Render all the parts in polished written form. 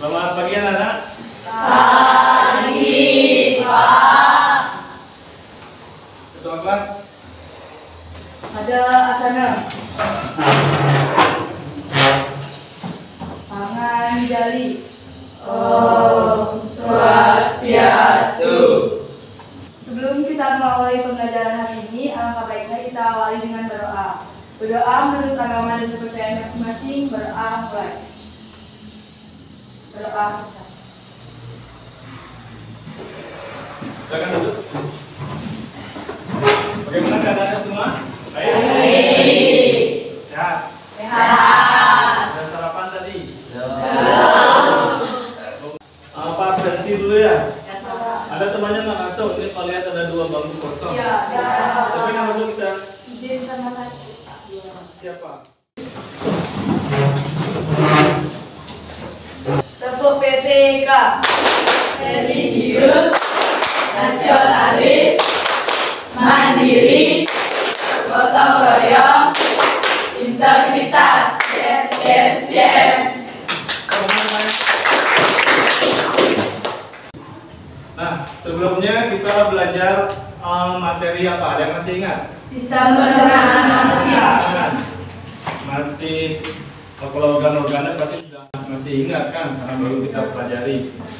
Selamat pagi anak-anak. Pagi, Pak. Ketua kelas. Ada asana. Tangan jari. Om Swastiastu. Sebelum kita mengawali pembelajaran hari ini, alangkah baiknya kita awali dengan berdoa. Berdoa menurut agama dan kepercayaan masing-masing. Berdoa mulai. Berdoa. Silakan duduk. Bagaimana keadaannya semua? Baik. Sehat. Sehat. Sudah sarapan tadi? Belum. Apa absensi dulu ya? Ya, Pak. Ada temannya nggak masuk? Ini kalau lihat ada 2 bangku kosong. Ya. Tapi nggak masuk kita. Izin sama saya. Siapa? Tepuk PPK. Religius, nasionalis, mandiri, gotong royong, integritas. Yes. Nah, sebelumnya kita belajar materi apa? Ada yang masih ingat? Sistem pencernaan manusia. Masih kalau organ-organnya pasti sudah masih ingat kan, karena baru kita pelajari.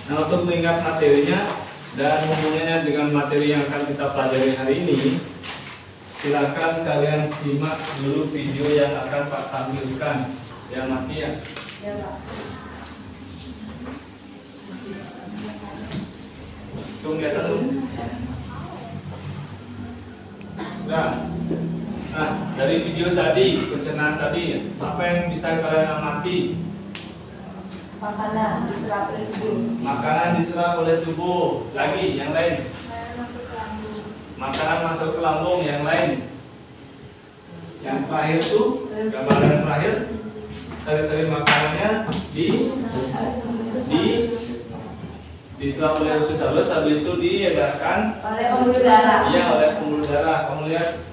Nah, untuk mengingat materinya dan hubungannya dengan materi yang akan kita pelajari hari ini, silakan kalian simak dulu video yang akan Pak tampilkan. Ya, mati ya. Ya, Pak. Tuh kelihatan dulu. Nah, dari video tadi, pencernaan tadi, apa yang bisa kalian amati? Makanan diserap oleh tubuh. Makanan diserap oleh tubuh. Lagi, yang lain. Masuk ke lambung. Makanan masuk ke lambung. Yang lain. Yang terakhir tuh, gambaran terakhir, sari-sari makanannya diserap oleh usus halus, habis itu diedarkan Oleh pembuluh darah. iya oleh pembuluh darah. Kamu lihat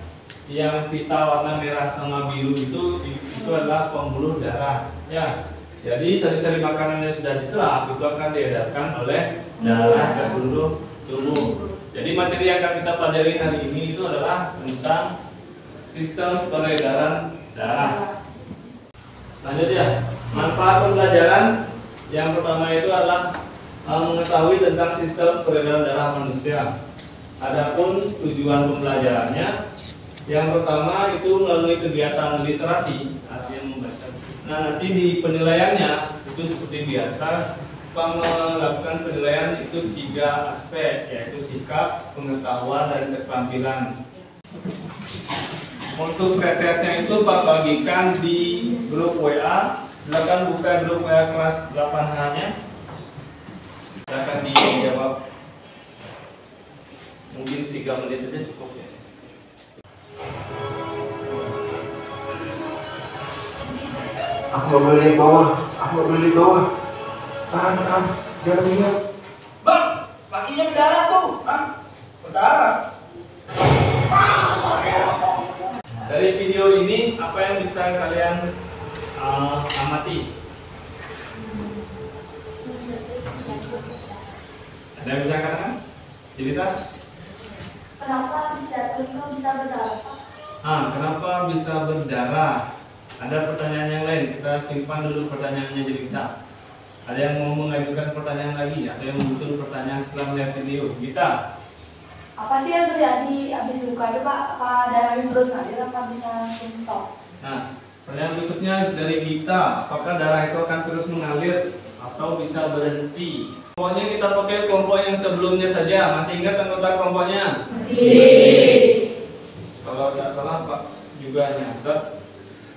yang pita warna merah sama biru itu adalah pembuluh darah ya. Jadi sari-sari makanan yang sudah diserap itu akan diedarkan oleh darah ke seluruh tubuh. Jadi materi yang akan kita pelajari hari ini itu adalah tentang sistem peredaran darah. Lanjut ya. Manfaat pembelajaran yang pertama itu adalah mengetahui tentang sistem peredaran darah manusia. Adapun tujuan pembelajarannya, yang pertama itu melalui kegiatan literasi, artinya membaca. Nah, nanti di penilaiannya itu seperti biasa, Pak melakukan penilaian itu 3 aspek, yaitu sikap, pengetahuan, dan keterampilan. Untuk pretesnya itu Pak bagikan di grup WA. Silakan buka grup WA kelas 8H-nya. Silakan dijawab. Mungkin 3 menit aja cukup ya. Aku nggak boleh di bawah. Tahan, jangan lihat. Bang, kakinya berdarah tuh, Bang. Berdarah. Dari video ini apa yang bisa kalian amati? Ada yang bisa katakan? Cerita? Kenapa itu bisa berdarah? Kenapa bisa berdarah? Ada pertanyaan yang lain, kita simpan dulu pertanyaannya jadi kita. Ada yang mau mengajukan pertanyaan lagi? Atau yang muncul pertanyaan setelah melihat video? Kita. Apa sih yang terjadi habis luka itu, Pak? Apa darahnya terus ngalir, apa bisa langsung stop? Nah, pertanyaan berikutnya dari kita, apakah darah itu akan terus mengalir atau bisa berhenti? Kelompoknya kita pakai kelompok yang sebelumnya saja. Masih ingat anggota kelompoknya? Masih. Kalau tidak salah Pak juga nyatet.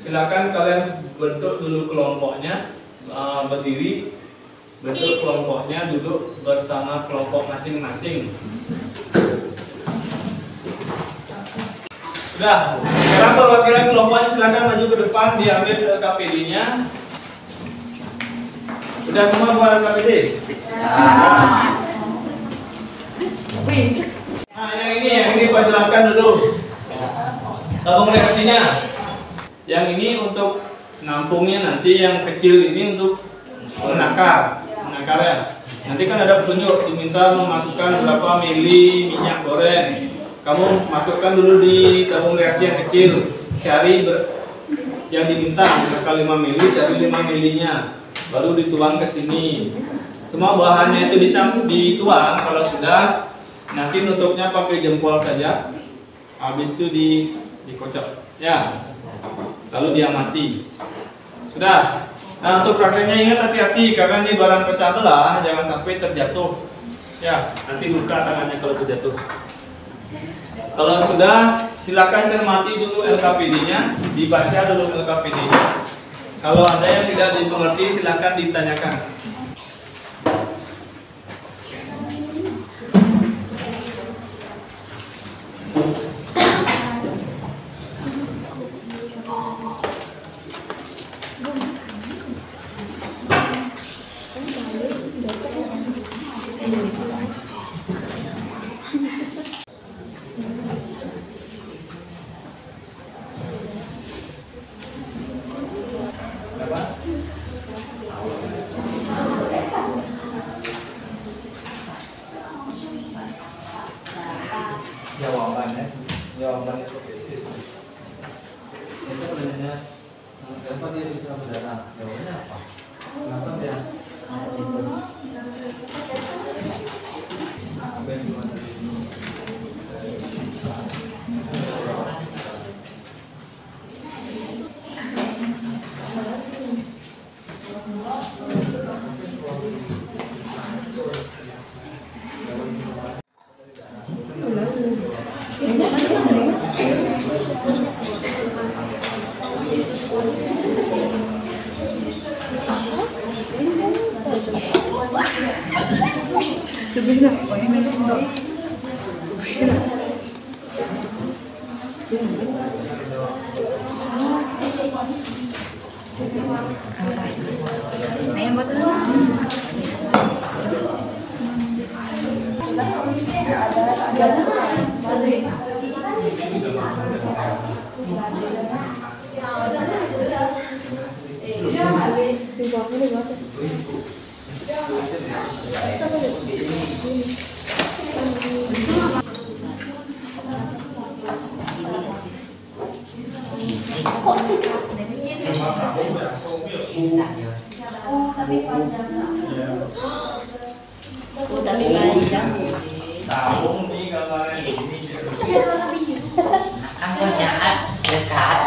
Silakan kalian bentuk dulu kelompoknya, berdiri, bentuk kelompoknya, duduk bersama kelompok masing-masing. Sudah. Sekarang perwakilan kelompoknya silakan maju ke depan, diambil LKPD-nya. Sudah semua buat LKPD? Nah, yang ini Pak jelaskan dulu. Komunikasinya. Yang ini untuk nampungnya, nanti yang kecil ini untuk menakar. Nakal ya. Nanti kan ada petunjuk diminta memasukkan berapa mili minyak goreng. Kamu masukkan dulu di tabung reaksi yang kecil. Cari yang diminta, misalkan 5 mili, cari 5 milinya. Baru dituang ke sini. Semua bahannya itu dituang. Kalau sudah, nanti nutupnya pakai jempol saja. Habis itu dikocok. Ya. Lalu diamati. Sudah. Nah, untuk prakteknya ingat hati-hati karena ini barang pecah belah, jangan sampai terjatuh. Ya, nanti luka tangannya kalau terjatuh. Kalau sudah, silakan cermati dulu LKPD-nya, dibaca dulu LKPD-nya. Kalau ada yang tidak dimengerti, silakan ditanyakan. Jawabannya tesis. Itu pertanyaannya, kenapa dia bisa berdarah? Jawabannya apa? Kenapa dia? Apa yang gimana? Tabung nih gambarnya ini. Aku jahat dekat.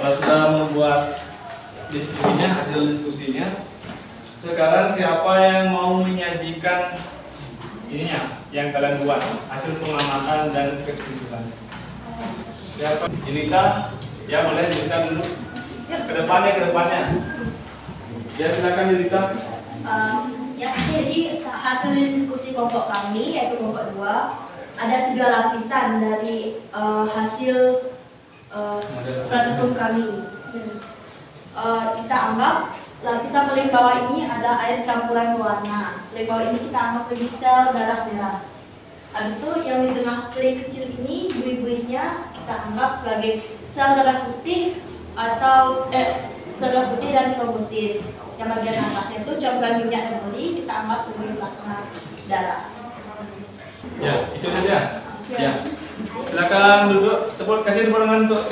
Kalau sudah membuat diskusinya, hasil diskusinya, sekarang siapa yang mau menyajikan ininya yang kalian buat, hasil pengamatan dan kesimpulan? Siapa? Jelita? Ya boleh Jelita dulu. Kedepannya. Ya silakan Jelita. Ya, jadi hasil diskusi kelompok kami yaitu kelompok 2 ada 3 lapisan dari hasil praktikum kami. Kita anggap lapisan paling bawah ini ada air campuran warna. Paling bawah ini kita anggap sebagai sel darah merah. Habis itu yang di tengah klik kecil ini buih-buihnya kita anggap sebagai sel darah putih atau sel darah putih dan trombosit. Yang bagian atasnya itu campuran minyak dan oli kita anggap sebagai plasma darah. Ya, itu saja. Ya. Silakan duduk, kasih tepuk tangan untuk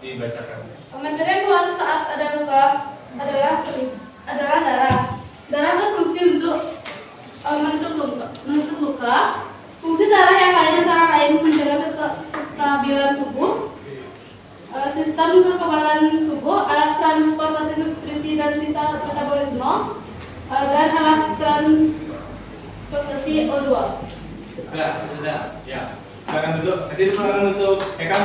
dibacakan. Pemandian luar saat ada luka adalah darah. Darah berfungsi untuk menutup luka. Fungsi darah yang lain antara lain menjaga kestabilan tubuh, sistem kekebalan tubuh, alat transportasi nutrisi dan sisa metabolisme, dan alat transportasi O2. Sudah. Ya. Silakan duduk. Kasih tangan untuk Eka.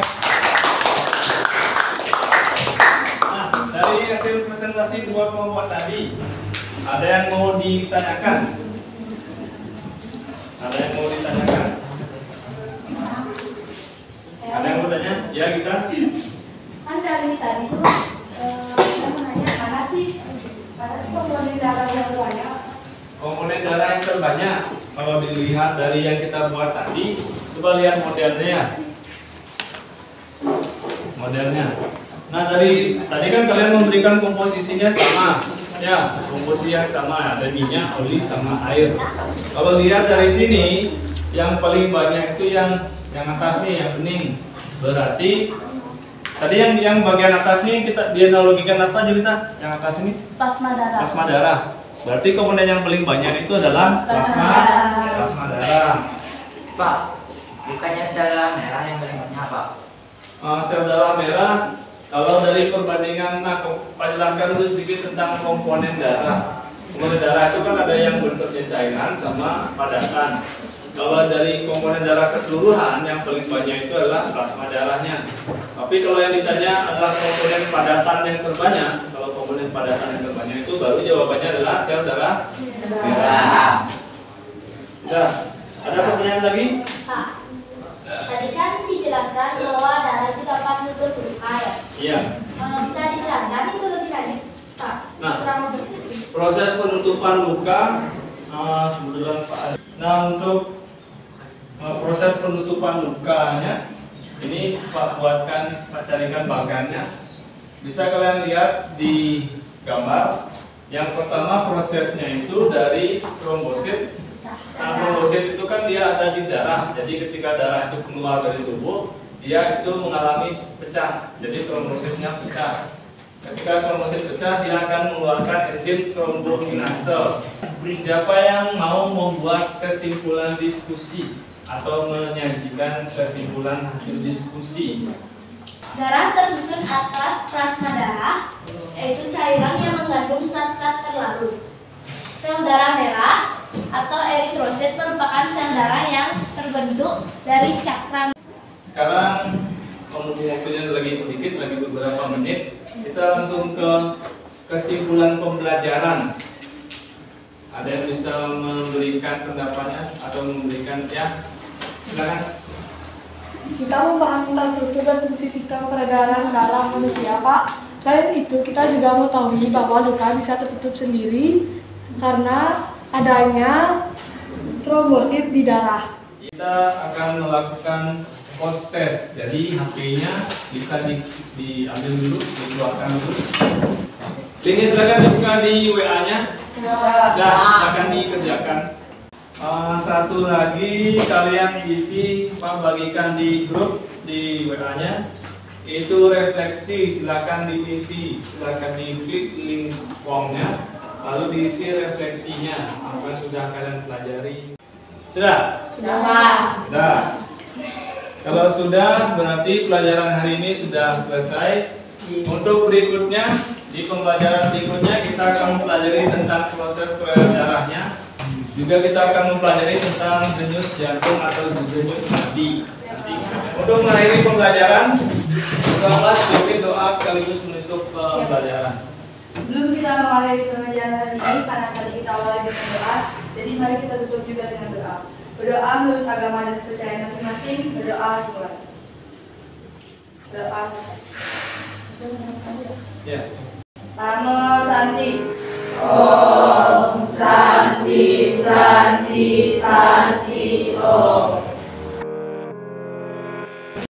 Nah, dari hasil presentasi dua kelompok tadi, ada yang mau ditanyakan? Ada yang mau ditanyakan? Ada yang mau tanya? Ya, kita. Kan dari tadi tuh saya mau nanya mana sih komponen darah yang banyak? Komponen darah yang terbanyak kalau dilihat dari yang kita buat tadi, coba lihat modelnya. Nah, dari tadi kan kalian memberikan komposisinya sama, ya, komposisinya sama, ada minyak, oli, sama air. Kalau lihat dari sini, yang paling banyak itu yang atas nih, yang bening. Berarti tadi yang bagian atas nih kita dianalogikan apa Jelita? Yang atas ini? Plasma darah. Plasma darah. Berarti komponen yang paling banyak itu adalah plasma darah. Pak, bukannya sel darah merah yang paling banyak, Pak? Sel darah merah, kalau dari perbandingan, Pak jelaskan dulu sedikit tentang komponen darah. Komponen darah itu kan ada yang bentuknya cairan sama padatan. Kalau dari komponen darah keseluruhan, yang paling banyak itu adalah plasma darahnya. Tapi kalau yang ditanya adalah komponen padatan yang terbanyak, kalau komponen padatan yang terbanyak itu baru jawabannya adalah sel darah merah. Udah, ada pertanyaan lagi? Pak, tadi kan dijelaskan bahwa darah itu dapat menutup luka ya. Iya. Bisa dijelaskan itu lebih lanjut, Pak? Nah, Kurang lebih. proses penutupan luka, kebetulan Pak. Nah, untuk proses penutupan lukanya, ini Pak buatkan, Pak carikan bagannya. Bisa kalian lihat di gambar. Yang pertama prosesnya itu dari trombosit. Nah, trombosit itu kan dia ada di darah. Jadi ketika darah itu keluar dari tubuh, dia itu mengalami pecah. Jadi trombositnya pecah. Ketika trombosit pecah, dia akan mengeluarkan enzim trombokinase. Siapa yang mau membuat kesimpulan diskusi atau menyajikan kesimpulan hasil diskusi? Darah tersusun atas plasma darah, yaitu cairan yang mengandung zat-zat terlarut. Sel darah merah atau eritrosit merupakan sel darah yang terbentuk dari cakram. Sekarang waktunya lagi sedikit, lagi beberapa menit. Kita langsung ke kesimpulan pembelajaran. Ada yang bisa memberikan pendapatnya atau memberikan, ya? Silakan. Kita membahas tentang struktur dan fungsi sistem peredaran darah manusia, Pak. Selain itu, kita juga mengetahui bahwa luka bisa tertutup sendiri karena adanya trombosit di darah. Kita akan melakukan post test. Jadi HP-nya bisa diambil dulu, dikeluarkan dulu. Ini silakan dibuka di WA-nya. Silakan dikerjakan. Satu lagi kalian isi, Pak bagikan di grup di WA-nya. Itu refleksi, silakan diisi, silakan diklik link formnya, lalu diisi refleksinya. Apa yang sudah kalian pelajari? Sudah? Sudah. Kalau sudah, berarti pelajaran hari ini sudah selesai. Untuk berikutnya, di pembelajaran berikutnya kita akan mempelajari tentang proses peredaran darahnya. Juga kita akan mempelajari tentang denyut jantung atau denyut nadi. Untuk mengakhiri pembelajaran, kita sedikit doa sekaligus menutup pembelajaran. Sebelum kita mengakhiri pembelajaran hari ini, karena tadi kita awali dengan doa, jadi mari kita tutup juga dengan doa. Berdoa menurut agama dan kepercayaan masing-masing. Berdoa dimulai. Doa. Ya. Namo Santi. Om Santi Santi Santi.